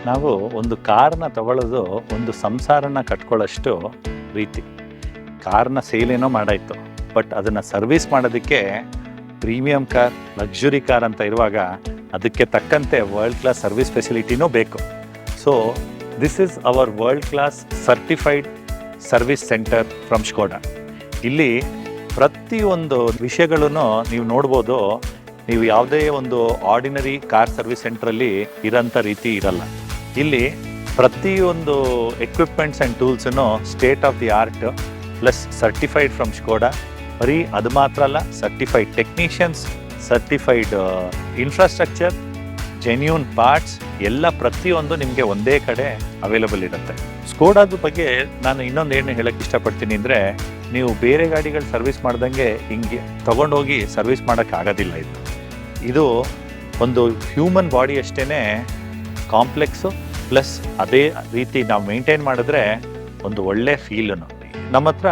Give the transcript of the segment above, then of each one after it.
ನಾವು ಒಂದು ಕಾರ್ನ ತಗೊಳ್ಳೋದು ಒಂದು ಸಂಸಾರನ ಕಟ್ಕೊಳ್ಳೋಷ್ಟು ರೀತಿ. ಕಾರ್ನ ಸೇಲೇನೋ ಮಾಡಾಯಿತು, ಬಟ್ ಅದನ್ನು ಸರ್ವಿಸ್ ಮಾಡೋದಕ್ಕೆ ಪ್ರೀಮಿಯಂ ಕಾರ್, ಲಕ್ಸುರಿ ಕಾರ್ ಅಂತ ಇರುವಾಗ ಅದಕ್ಕೆ ತಕ್ಕಂತೆ ವರ್ಲ್ಡ್ ಕ್ಲಾಸ್ ಸರ್ವಿಸ್ ಫೆಸಿಲಿಟಿನೂ ಬೇಕು. So this is our world class certified service centre from Skoda. ಇಲ್ಲಿ ಪ್ರತಿಯೊಂದು ವಿಷಯಗಳನ್ನು ನೀವು ನೋಡ್ಬೋದು. ನೀವು ಯಾವುದೇ ಒಂದು ಆರ್ಡಿನರಿ ಕಾರ್ ಸರ್ವಿಸ್ ಸೆಂಟ್ರಲ್ಲಿ ಇರೋಂಥ ರೀತಿ ಇರಲ್ಲ. ಇಲ್ಲಿ ಪ್ರತಿಯೊಂದು ಎಕ್ವಿಪ್ಮೆಂಟ್ಸ್ ಆ್ಯಂಡ್ ಟೂಲ್ಸನ್ನು state of the art plus certified from Skoda. ಬರೀ ಅದು ಮಾತ್ರ ಅಲ್ಲ, certified technicians, certified infrastructure, genuine parts ಎಲ್ಲ ಪ್ರತಿಯೊಂದು ನಿಮಗೆ ಒಂದೇ ಕಡೆ ಅವೈಲಬಲ್ ಇರುತ್ತೆ. ಸ್ಕೋಡಾದ ಬಗ್ಗೆ ನಾನು ಇನ್ನೊಂದು ಏನು ಹೇಳಕ್ಕೆ ಇಷ್ಟಪಡ್ತೀನಿ ಅಂದರೆ, ನೀವು ಬೇರೆ ಗಾಡಿಗಳು ಸರ್ವಿಸ್ ಮಾಡ್ದಂಗೆ ಹಿಂಗೆ ತೊಗೊಂಡೋಗಿ ಸರ್ವಿಸ್ ಮಾಡೋಕ್ಕಾಗೋದಿಲ್ಲ. ಇದು ಒಂದು ಹ್ಯೂಮನ್ ಬಾಡಿ ಅಷ್ಟೇ ಕಾಂಪ್ಲೆಕ್ಸು, ಪ್ಲಸ್ ಅದೇ ರೀತಿ ನಾವು ಮೇಂಟೈನ್ ಮಾಡಿದ್ರೆ ಒಂದು ಒಳ್ಳೆ ಫೀಲನ್ನು. ನಮ್ಮ ಹತ್ರ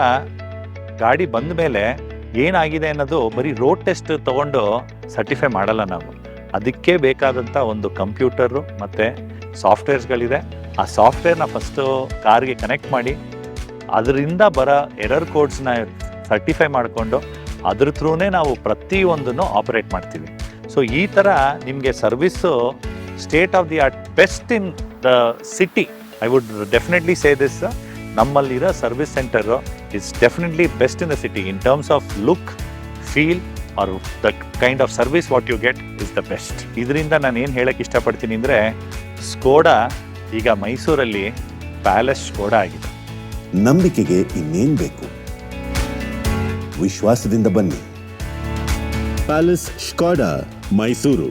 ಗಾಡಿ ಬಂದ ಮೇಲೆ ಏನಾಗಿದೆ ಅನ್ನೋದು ಬರೀ ರೋಡ್ ಟೆಸ್ಟ್ ತೊಗೊಂಡು ಸರ್ಟಿಫೈ ಮಾಡಲ್ಲ ನಾವು. ಅದಕ್ಕೆ ಬೇಕಾದಂಥ ಒಂದು ಕಂಪ್ಯೂಟರು ಮತ್ತು ಸಾಫ್ಟ್ವೇರ್ಸ್ಗಳಿದೆ. ಆ ಸಾಫ್ಟ್ವೇರ್ನ ಫಸ್ಟು ಕಾರ್ಗೆ ಕನೆಕ್ಟ್ ಮಾಡಿ ಅದರಿಂದ ಬರೋ ಎರರ್ ಕೋಡ್ಸ್ನ ಸರ್ಟಿಫೈ ಮಾಡಿಕೊಂಡು ಅದ್ರ ಥ್ರೂನೇ ನಾವು ಪ್ರತಿಯೊಂದನ್ನು ಆಪರೇಟ್ ಮಾಡ್ತೀವಿ. ಸೊ ಈ ಥರ ನಿಮಗೆ service state of the art, best in the city. I would definitely say this. ನಮ್ಮಲ್ಲಿರೋ service centre is definitely best in the city in terms of look, feel or the kind of service what you get is the best. ಇದರಿಂದ ನಾನು ಏನು ಹೇಳಕ್ಕೆ ಇಷ್ಟಪಡ್ತೀನಿ ಅಂದರೆ, Skoda ಈಗ ಮೈಸೂರಲ್ಲಿ palace Skoda ಆಗಿದೆ. ನಂಬಿಕೆಗೆ ಇನ್ನೇನ್ ಬೇಕು? ವಿಶ್ವಾಸದಿಂದ ಬನ್ನಿ. Palace Skoda, Mysuru.